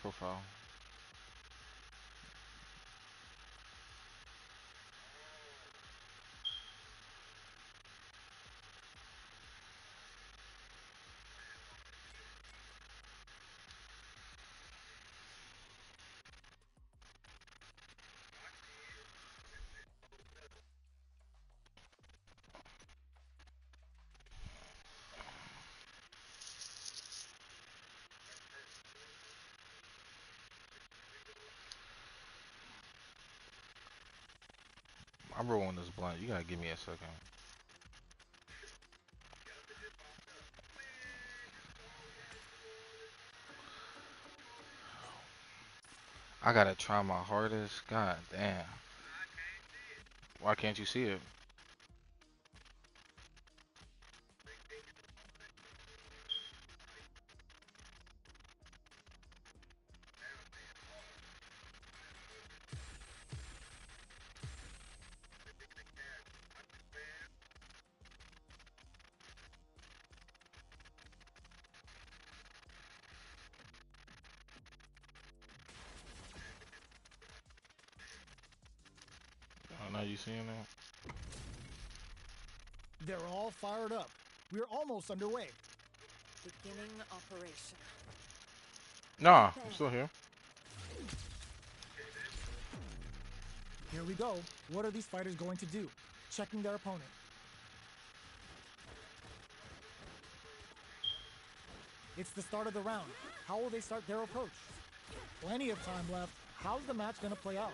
profile. I'm rolling this blunt. You gotta give me a second. I gotta try my hardest. God damn. Why can't you see it? Oh, now you seeing that? They're all fired up. We're almost underway. Beginning operation. Nah, I'm still here. Here we go. What are these fighters going to do? Checking their opponent. It's the start of the round. How will they start their approach? Plenty of time left. How's the match going to play out?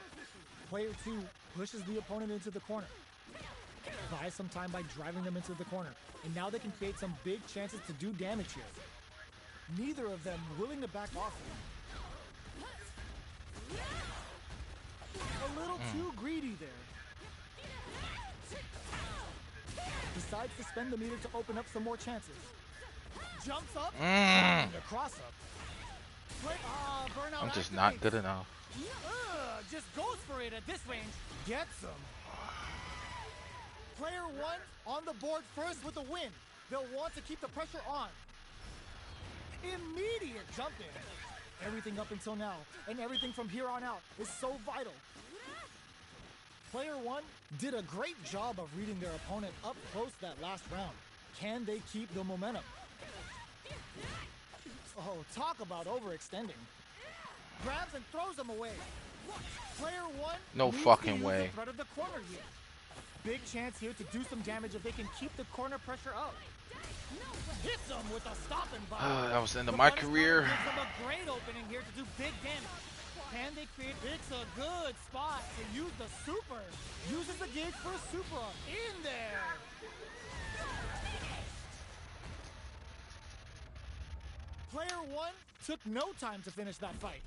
Player 2 pushes the opponent into the corner. Buys some time by driving them into the corner. And now they can create some big chances to do damage here. Neither of them willing to back off. A little too greedy there. Decides to spend the meter to open up some more chances. Jumps up, and a cross up. Burnout I'm just not good enough. just goes for it at this range. Gets him. Player 1 on the board first with a win. They'll want to keep the pressure on. Immediate jump in. Everything up until now, and everything from here on out, is so vital. Player 1 did a great job of reading their opponent up close that last round. Can they keep the momentum? Oh, talk about overextending. Grabs and throws him away. Player 1 No needs fucking to use way. the threat of the corner here. Big chance here to do some damage if they can keep the corner pressure up. Hits him with a stopping bomb. That was the end of my career. Gives them a great opening here to do big damage. Can they create? It's a good spot to use the super. Uses the gauge for a super in there. Player 1 took no time to finish that fight.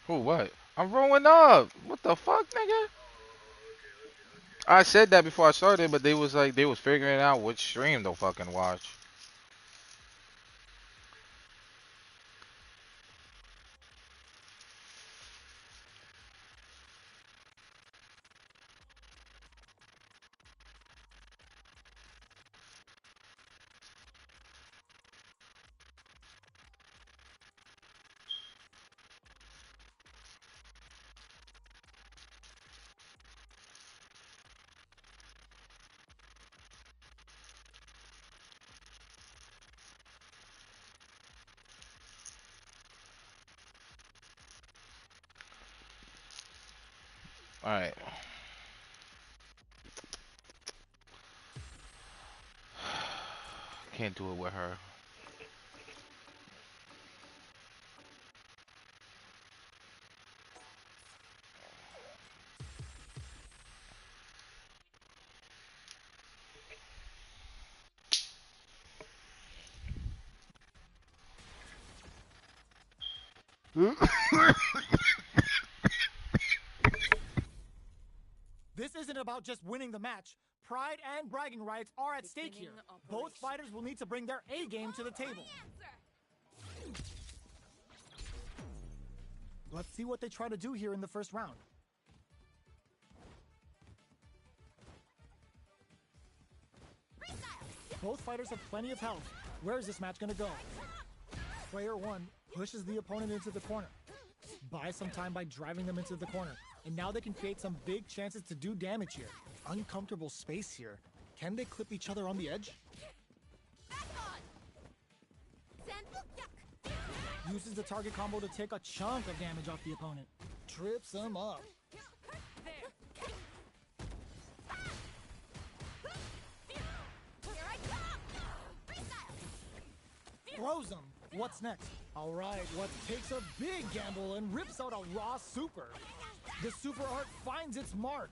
Who, what? I'm rolling up. What the fuck, nigga? I said that before I started, but they was like, they was figuring out which stream to fucking watch. Alright. Can't do it with her. This isn't about just winning the match. pride and bragging rights are at stake here. Beginning Both operation. fighters will need to bring their A game to the table. Let's see what they try to do here in the first round. Both fighters have plenty of health. Where is this match going to go? Player 1 pushes the opponent into the corner. Buys some time by driving them into the corner. And now they can create some big chances to do damage here. Uncomfortable space here. Can they clip each other on the edge? Uses the target combo to take a chunk of damage off the opponent. Trips him up. Throws him. What's next? All right, what takes a big gamble and rips out a raw super. The super art finds its mark.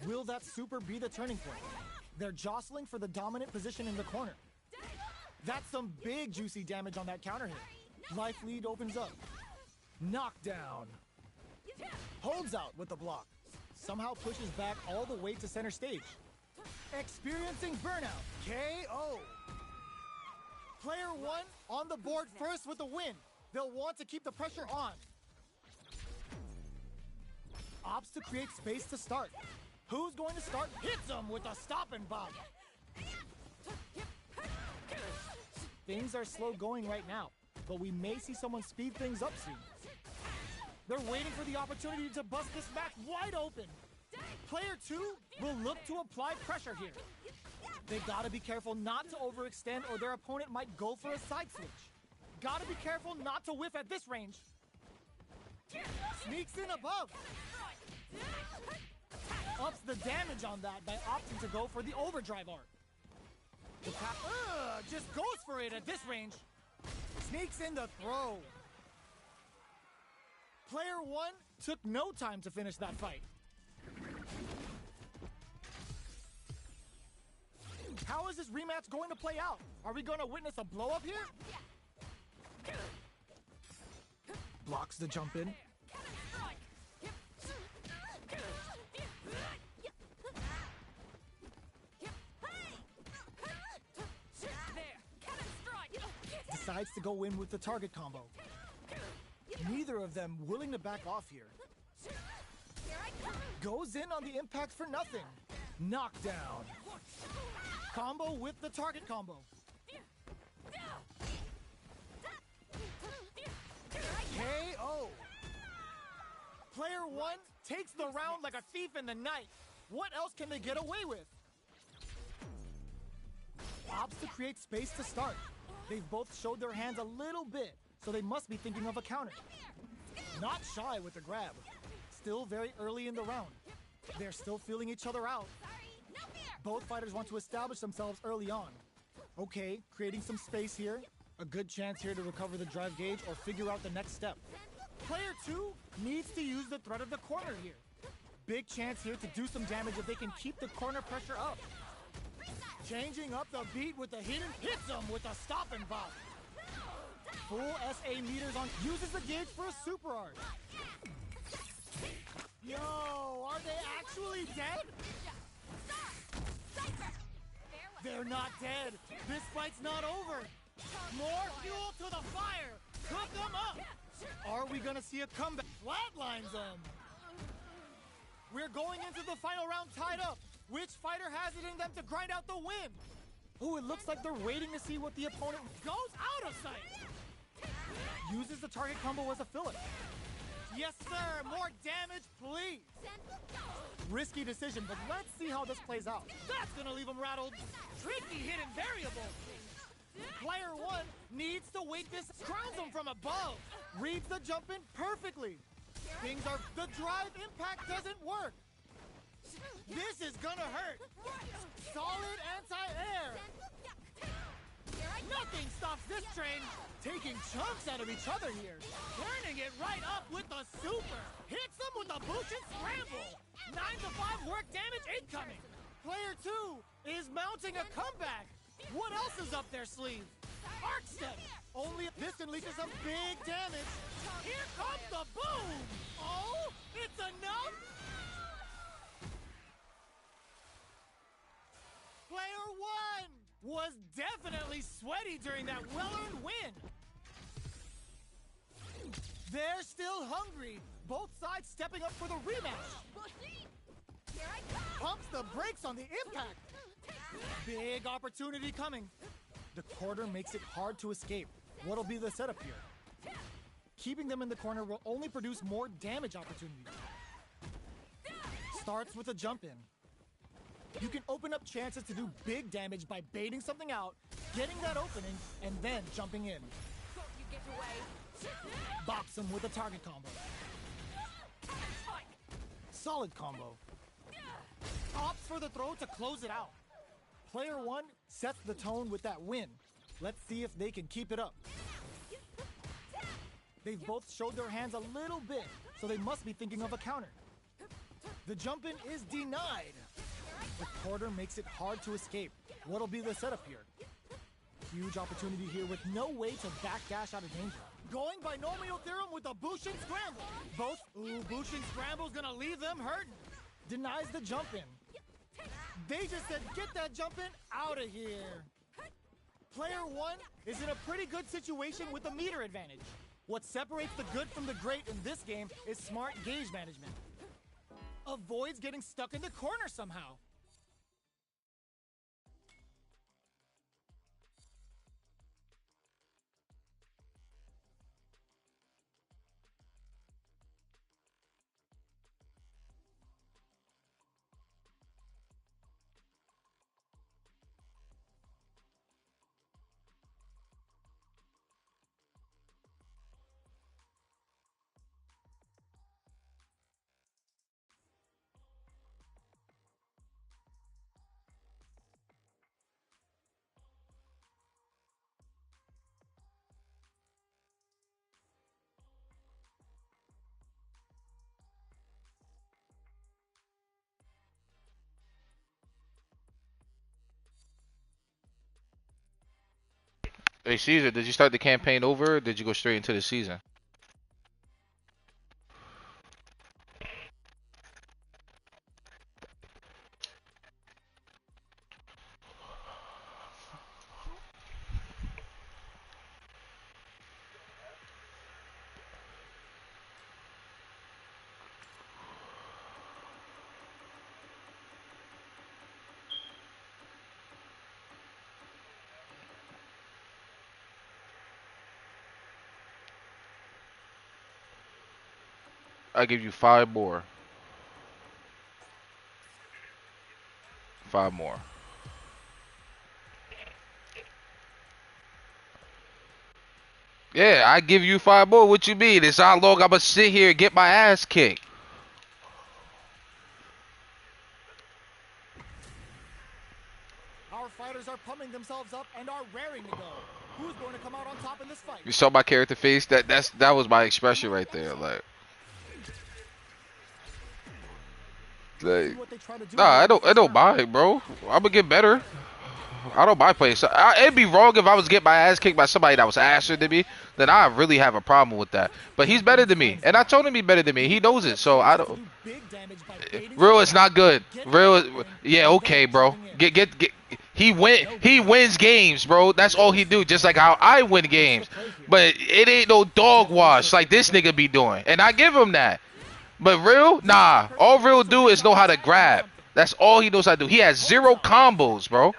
Will that super be the turning point? They're jostling for the dominant position in the corner. That's some big juicy damage on that counter hit. Life lead opens up. Knockdown. Holds out with the block. Somehow pushes back all the way to center stage. Experiencing burnout. KO. Player 1 on the board first with a win. They'll want to keep the pressure on. Opts to create space to start. Who's going to start? Hits him with a stop and bob. Things are slow going right now, but we may see someone speed things up soon. They're waiting for the opportunity to bust this match wide open. Player 2 will look to apply pressure here. They gotta be careful not to overextend or their opponent might go for a side switch. Gotta be careful not to whiff at this range. Sneaks in above. Ups the damage on that by opting to go for the overdrive art. The just goes for it at this range. Sneaks in the throw. Player 1 took no time to finish that fight. How is this rematch going to play out? Are we going to witness a blow-up here? Blocks the jump in. Decides to go in with the target combo. Neither of them willing to back off here. Goes in on the impact for nothing. Knockdown. Combo with the target combo. KO. Player 1 takes the round like a thief in the night. What else can they get away with? Opts to create space to start. They've both showed their hands a little bit, so they must be thinking of a counter. Not shy with the grab. Still very early in the round. They're still feeling each other out. Both fighters want to establish themselves early on. Okay, creating some space here. A good chance here to recover the drive gauge or figure out the next step. Player 2 needs to use the threat of the corner here. Big chance here to do some damage if they can keep the corner pressure up. Changing up the beat with the hidden hits him with a stop and bob. Full SA meters on, uses the gauge for a super art. Yo, are they actually dead? They're not dead. This fight's not over. More fuel to the fire. Cook them up. Are we gonna see a comeback? Flatlines them. We're going into the final round tied up. Which fighter has it in them to grind out the win? Ooh, it looks like they're waiting to see what the opponent goes out of sight. Uses the target combo as a filler. Yes, sir. More damage, please. Risky decision, but let's see how this plays out. That's gonna leave him rattled. Tricky hidden variable. Player 1 needs to wait this, crowns him from above. Reads the jump in perfectly. Things are, the drive impact doesn't work. This is gonna hurt. Solid anti-air. Nothing stops this train. Taking chunks out of each other here. Turning it right up with the super. Hits them with a boost and scramble. 9-to-5 work damage incoming. Player 2 is mounting a comeback. What else is up their sleeve? Arc step. Only this unleashes some big damage. Here comes the boom. Oh, it's enough. definitely sweaty during that well-earned win. They're still hungry. Both sides stepping up for the rematch. Here I come! Pumps the brakes on the impact. Big opportunity coming. The quarter makes it hard to escape. What'll be the setup here? Keeping them in the corner will only produce more damage opportunities. Starts with a jump in. You can open up chances to do big damage by baiting something out, getting that opening, and then jumping in. Thought you'd get away. Box him with a target combo. Solid combo. Opts for the throw to close it out. Player one sets the tone with that win. Let's see if they can keep it up. They've both showed their hands a little bit, so they must be thinking of a counter. The jump in is denied. The quarter makes it hard to escape. What'll be the setup here? Huge opportunity here with no way to backdash out of danger. Going binomial theorem with a Bushin scramble. Both, Bushin scramble's gonna leave them hurting. Denies the jump in. They just said, get that jump in out of here. Player one is in a pretty good situation with a meter advantage. What separates the good from the great in this game is smart gauge management. Avoids getting stuck in the corner somehow. Hey Caesar, did you start the campaign over or did you go straight into the season? I give you 5 more. 5 more. Yeah, I give you 5 more. What you mean? It's how long I'ma sit here and get my ass kicked. Our fighters are pumping themselves up and are raring to go. Who's going to come out on top in this fight? You saw my character face? That was my expression right there. Like See what they try to do nah, I here in the don't first round. mind, bro. I'ma get better. I don't mind playing. So, it'd be wrong if I was getting my ass kicked by somebody that was faster than me. Then I really have a problem with that. But he's better than me, and I told him he's better than me. He knows it, so I don't. Big damage by baiting Real is not good. Get Real, that opening, yeah, and okay, then bro. jumping in. Get. He wins games, bro. That's all he do. Just like how I win games. But it ain't no dog wash like this nigga be doing, and I give him that. But Real, nah. All Real do is know how to grab. That's all he knows how to do. He has 0 combos, bro.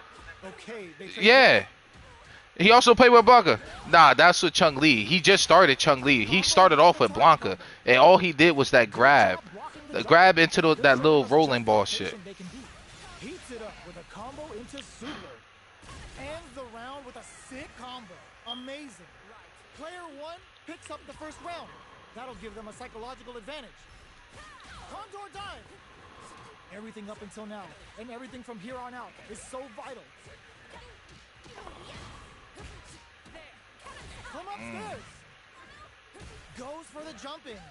Okay, they trade Yeah. He also played with Blanca. Nah, that's with Chung Li. He just started Chung Li. He started off with Blanca, and all he did was that grab. The grab into that little rolling ball shit. They can do. Heats it up with a combo into Super. Ends the round with a sick combo. Amazing. Player one picks up the first round. That'll give them a psychological advantage. Condor dive. Everything up until now, and everything from here on out, is so vital. Come upstairs. Goes for the jump in.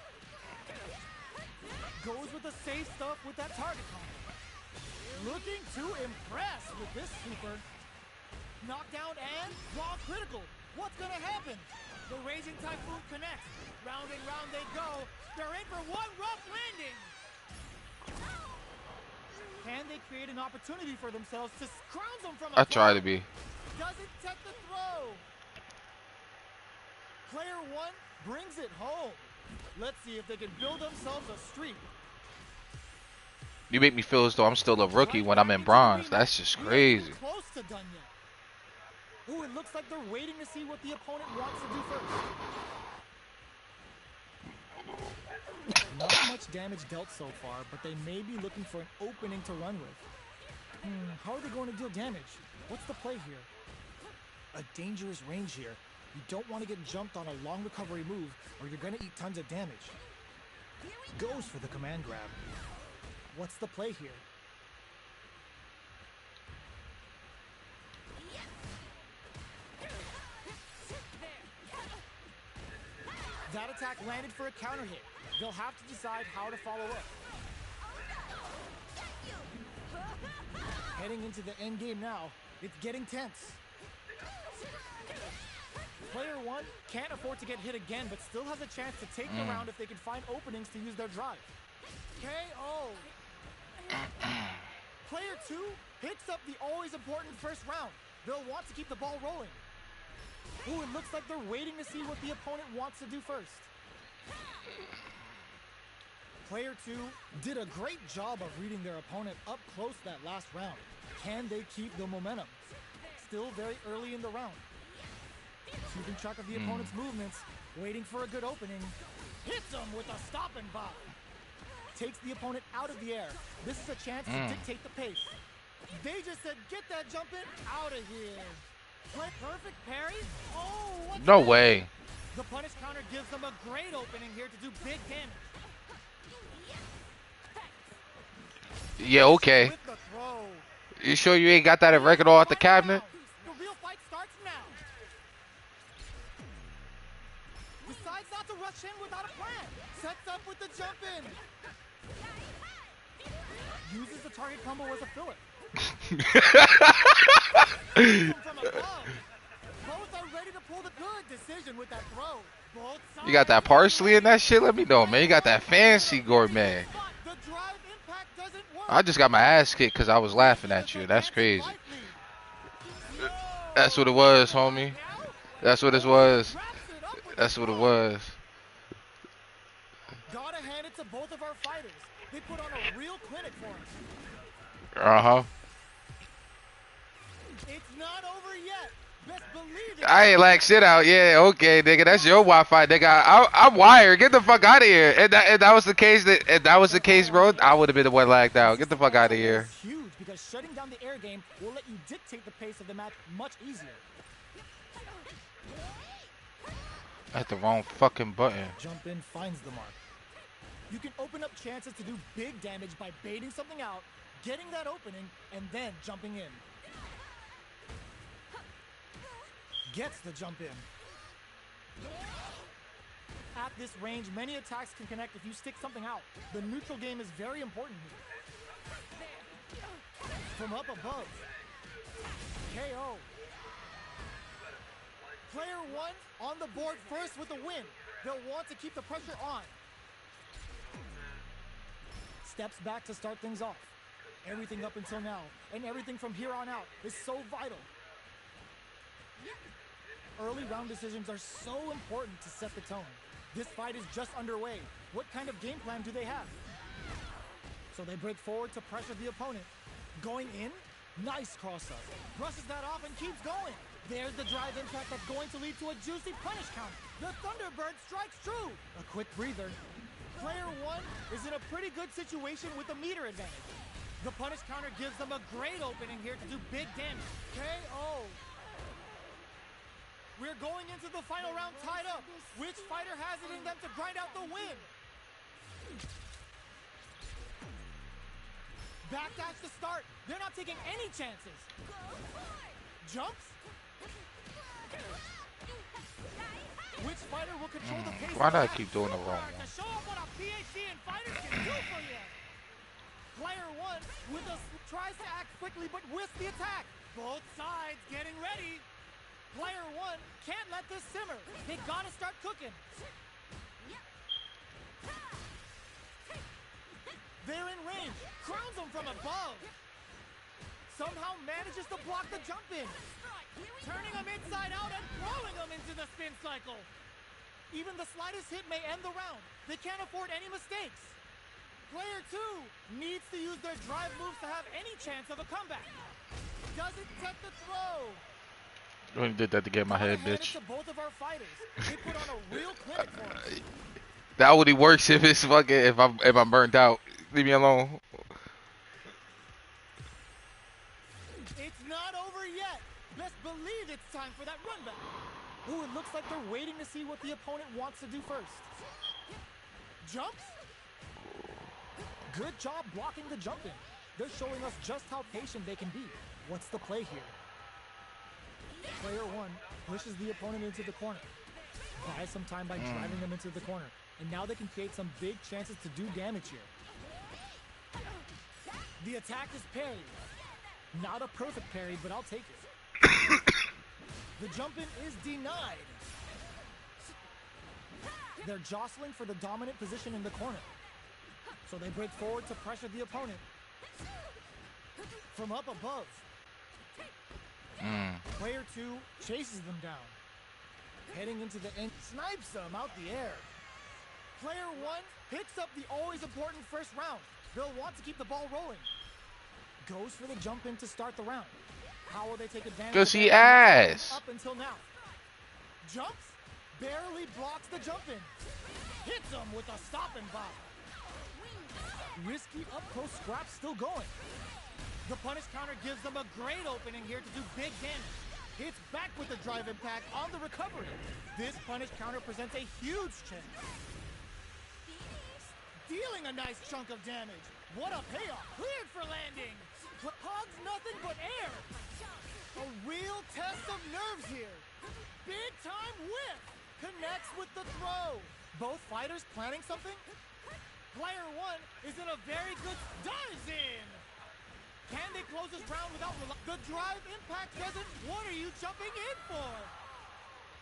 Goes with the safe stuff with that target combo. Looking to impress with this super. Knockdown and raw critical. What's gonna happen? The Raging Typhoon connects. Round and round they go. They're in for one rough landing. Can they create an opportunity for themselves to scrounge them from I above? try to be. doesn't set the throw. Player one brings it home. Let's see if they can build themselves a streak. You make me feel as though I'm still a rookie when I'm in bronze. That's just crazy. Close to done yet. Ooh, it looks like they're waiting to see what the opponent wants to do first. Not much damage dealt so far, but they may be looking for an opening to run with. How are they going to deal damage? What's the play here? A dangerous range here. You don't want to get jumped on a long recovery move, or you're going to eat tons of damage. Goes for the command grab. What's the play here? That attack landed for a counter hit. They'll have to decide how to follow up. Heading into the end game now, it's getting tense. Player one can't afford to get hit again, but still has a chance to take the round if they can find openings to use their drive. KO. Player two picks up the always important first round. They'll want to keep the ball rolling. Ooh, it looks like they're waiting to see what the opponent wants to do first. Player two did a great job of reading their opponent up close that last round. Can they keep the momentum? Still very early in the round. Keeping track of the opponent's movements, waiting for a good opening. Hits him with a stop and bop. Takes the opponent out of the air. This is a chance to dictate the pace. They just said, get that jump in out of here. Play perfect parry. Oh, what? No way. The punish counter gives them a great opening here to do big damage. Yeah, okay. With the throw. You sure you ain't got that record all at the cabinet? The real fight starts now. Decides not to rush in without a plan. Sets up with the jump in. Uses the target combo as a filler. From above. Both are ready to pull the good decision with that throw. Both sides. You got that parsley in that shit? Let me know, man. You got that fancy gourmet. The drive impact doesn't work. I just got my ass kicked because I was laughing at you. That's crazy. That's what it was, homie. That's what it was. That's what it was. Gotta hand it to both of our fighters. They put on a real clinic for us. Uh-huh. It's not over yet. Best believe it. I ain't like shit out. Yeah, okay, nigga. That's your Wi-Fi, nigga. I'm wired. Get the fuck out of here. If that was the case, bro, I would have been the one lagged out. Get the fuck out of here. It's huge because shutting down the air game will let you dictate the pace of the match much easier. I hit the wrong fucking button. Jump in finds the mark. You can open up chances to do big damage by baiting something out, getting that opening, and then jumping in. Gets the jump in. At this range, many attacks can connect if you stick something out. The neutral game is very important here. From up above. KO. Player one on the board first with a win. They'll want to keep the pressure on. Steps back to start things off. Everything up until now, and everything from here on out is so vital. Early round decisions are so important to set the tone. This fight is just underway. What kind of game plan do they have? So they break forward to pressure the opponent. Going in, nice cross-up. Brushes that off and keeps going. There's the drive impact that's going to lead to a juicy punish counter. The Thunderbird strikes true. A quick breather. Player one is in a pretty good situation with a meter advantage. The punish counter gives them a great opening here to do big damage. KO. We're going into the final round tied up. Which fighter has it in them to grind out the win? Backdash to start. They're not taking any chances. Jumps. Which fighter will control the pace? Why do I keep doing the wrong one? To show them what a PhD in fighters can do for you. Player one tries to act quickly but whiffs the attack. Both sides getting ready. Player one can't let this simmer. They gotta start cooking. They're in range. Crowns them from above. Somehow manages to block the jump in. turning them inside out and throwing them into the spin cycle. Even the slightest hit may end the round. They can't afford any mistakes. Player 2 needs to use their drive moves to have any chance of a comeback. Doesn't set the throw. I only did that to get in my head, bitch. To both of our fighters. They put on a real clinic for us. That only works if it's fucking if I'm burnt out. Leave me alone. It's not over yet. Best believe it's time for that run back. Ooh, it looks like they're waiting to see what the opponent wants to do first. Jumps? Good job blocking the jump in. They're showing us just how patient they can be. What's the play here? Player 1 pushes the opponent into the corner. Buys some time by driving them into the corner. And now they can create some big chances to do damage here. The attack is parried. Not a perfect parry, but I'll take it. The jump in is denied. They're jostling for the dominant position in the corner. So they break forward to pressure the opponent. From up above. Player 2 chases them down. Heading into the end, snipes them out the air. Player 1 picks up the always important first round. They'll want to keep the ball rolling. Goes for the jump in to start the round. How will they take advantage? Cause he ass. Up until now. Jumps, barely blocks the jump in. Hits him with a stop and bop. Risky up close scrap still going. The punish counter gives them a great opening here to do big damage. Hits back with the drive impact on the recovery. This punish counter presents a huge chance. Dealing a nice chunk of damage. What a payoff. Cleared for landing. Hugs nothing but air. A real test of nerves here. Big time whip. Connects with the throw. Both fighters planning something? Player 1 is in a very good dives in. Can they close this round without the drive impact doesn't? What are you jumping in for?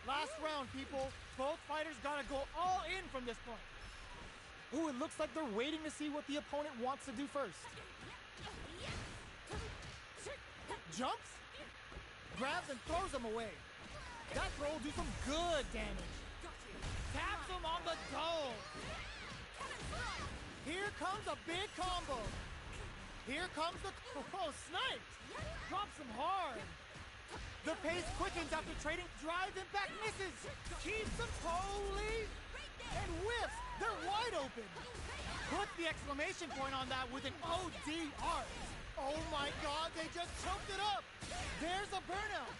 Last round, people. Both fighters gotta go all in from this point. Ooh, it looks like they're waiting to see what the opponent wants to do first. Jumps, grabs and throws them away. That throw will do some good damage. Taps him on the dome. Here comes a big combo. Here comes the sniped. Drops him hard. The pace quickens after trading. Drive impact misses. Keeps him totally and whiffs. They're wide open. Put the exclamation point on that with an ODR. Oh my God, they just choked it up. There's a burnout.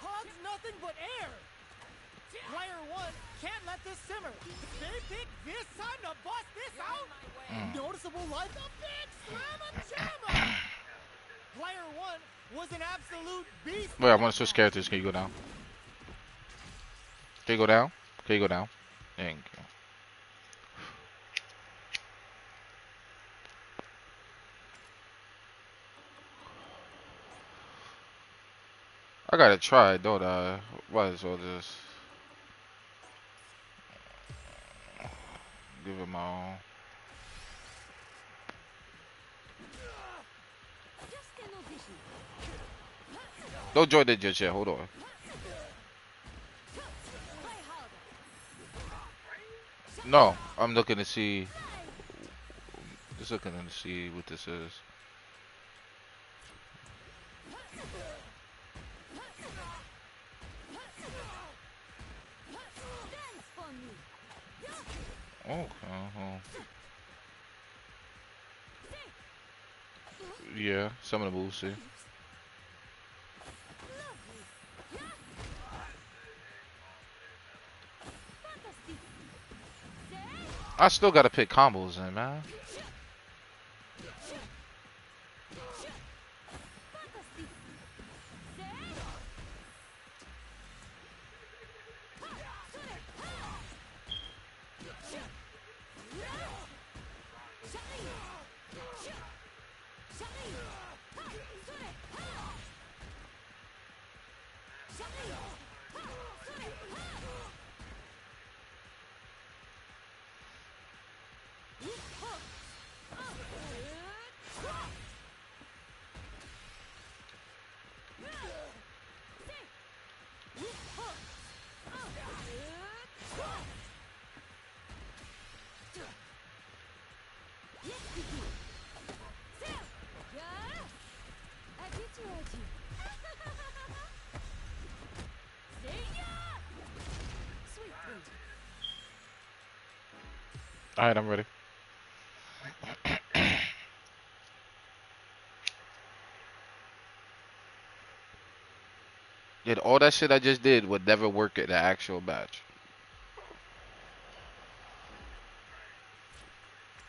Hugs nothing but air. Player 1 can't let this simmer. They pick this time to bust this out. Noticeable life. A big slamma-jamma. Player 1 was an absolute beast. Wait, I want to switch characters. Can you go down? Can you go down? Can you go down? Thank you. I gotta try, don't I? Might as well just give it my all. Don't join it just yet. Hold on. No, I'm looking to see. Just looking to see what this is. Okay. Yeah, some of the moves, see. I still gotta pick combos in, man. All right, I'm ready. Yeah, all that shit I just did would never work at the actual match.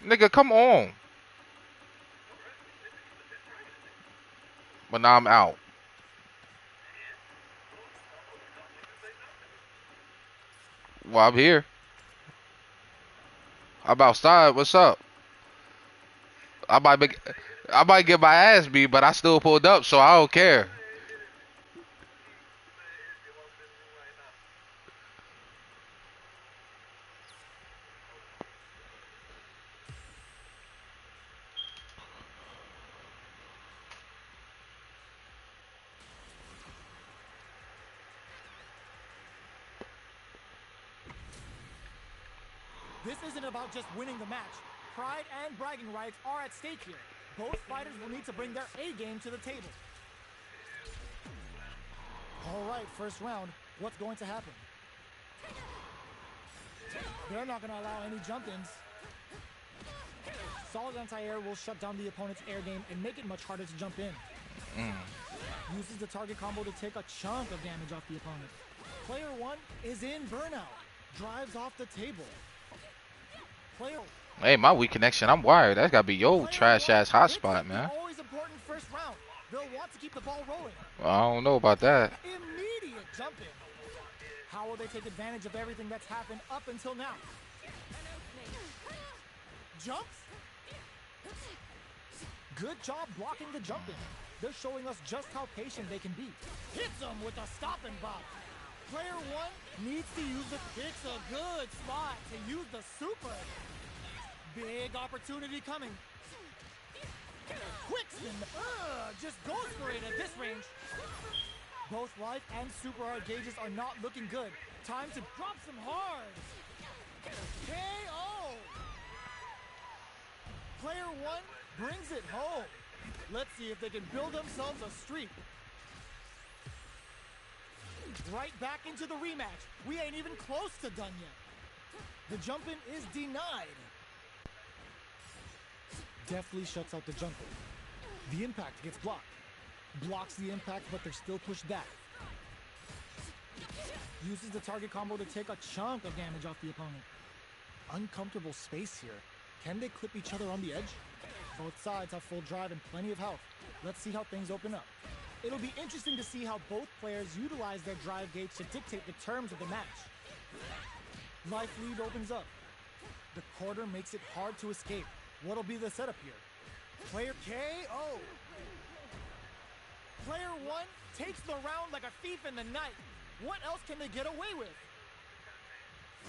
Nigga, come on. But now I'm out. Well, I'm here. I'm outside. What's up? I might make, I might get my ass beat, but I still pulled up, so I don't care. This isn't about just winning the match. Pride and bragging rights are at stake here. Both fighters will need to bring their A game to the table. All right, first round. What's going to happen? They're not going to allow any jump-ins. Solid anti-air will shut down the opponent's air game and make it much harder to jump in. Uses the target combo to take a chunk of damage off the opponent. Player one is in burnout. Drives off the table. Player Hey, my weak connection. I'm wired. That's gotta be your trash ass hotspot, it's man. always important first round. They'll want to keep the ball rolling. I don't know about that. Immediate jump in. How will they take advantage of everything that's happened up until now? Jumps? Good job blocking the jump in. They're showing us just how patient they can be. Hits them with a stop and bop. Player one needs to use the picks a good spot to use the super. Big opportunity coming. Quick spin. Just goes for it at this range. Both life and super hard gauges are not looking good. Time to drop some hard. KO. Player one brings it home. Let's see if they can build themselves a streak. Right back into the rematch. We ain't even close to done yet. The jump in is denied. Deftly shuts out the jump in. The impact gets blocked. Blocks the impact, but they're still pushed back. Uses the target combo to take a chunk of damage off the opponent. Uncomfortable space here. Can they clip each other on the edge? Both sides have full drive and plenty of health. Let's see how things open up. It'll be interesting to see how both players utilize their drive gauge to dictate the terms of the match. Life lead opens up. The quarter makes it hard to escape. What'll be the setup here? Player KO. Player one takes the round like a thief in the night. What else can they get away with?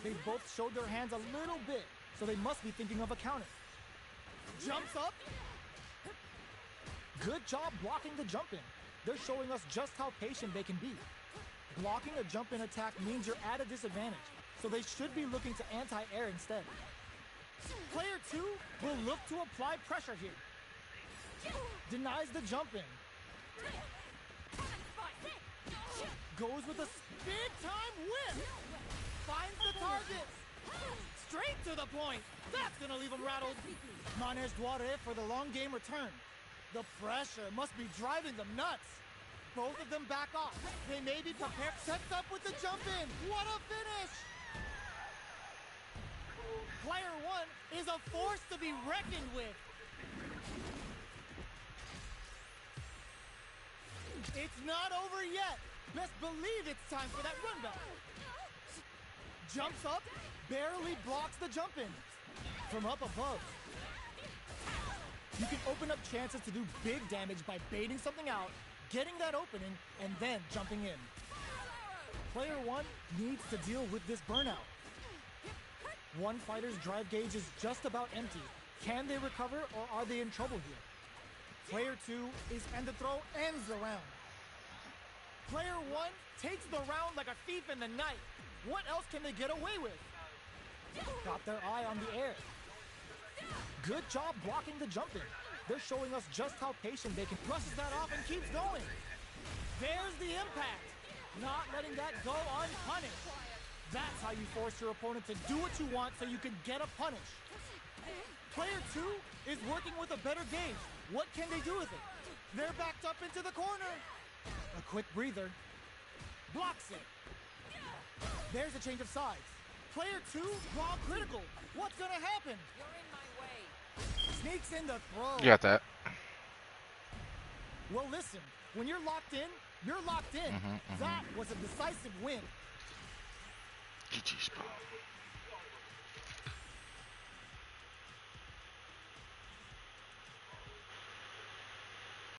They both showed their hands a little bit, so they must be thinking of a counter. Jumps up. Good job blocking the jump in. They're showing us just how patient they can be. Blocking a jump in attack means you're at a disadvantage, so they should be looking to anti-air instead. Player two will look to apply pressure here. Denies the jump in. Goes with a big time whip. Finds the target. Straight to the point. That's gonna leave him rattled. Manej Duare for the long game return. The pressure must be driving them nuts. Both of them back off. They may be prepared. Sets up with the jump in. What a finish! Player one is a force to be reckoned with. It's not over yet. Best believe it's time for that run back. Jumps up, barely blocks the jump in. From up above. You can open up chances to do big damage by baiting something out, getting that opening, and then jumping in. Player one needs to deal with this burnout. One fighter's drive gauge is just about empty. Can they recover, or are they in trouble here? Player two is, and the throw ends the round. Player one takes the round like a thief in the night. What else can they get away with? Got their eye on the air. Good job blocking the jump in. They're showing us just how patient they can. Brushes that off and keeps going. There's the impact. Not letting that go unpunished. That's how you force your opponent to do what you want so you can get a punish. Player 2 is working with a better gauge. What can they do with it? They're backed up into the corner. A quick breather. Blocks it. There's a change of sides. Player 2, raw critical. What's gonna happen? You're in my way. Sneaks in the throw. You got that. Well, listen, when you're locked in, you're locked in. That was a decisive win. GG, bro.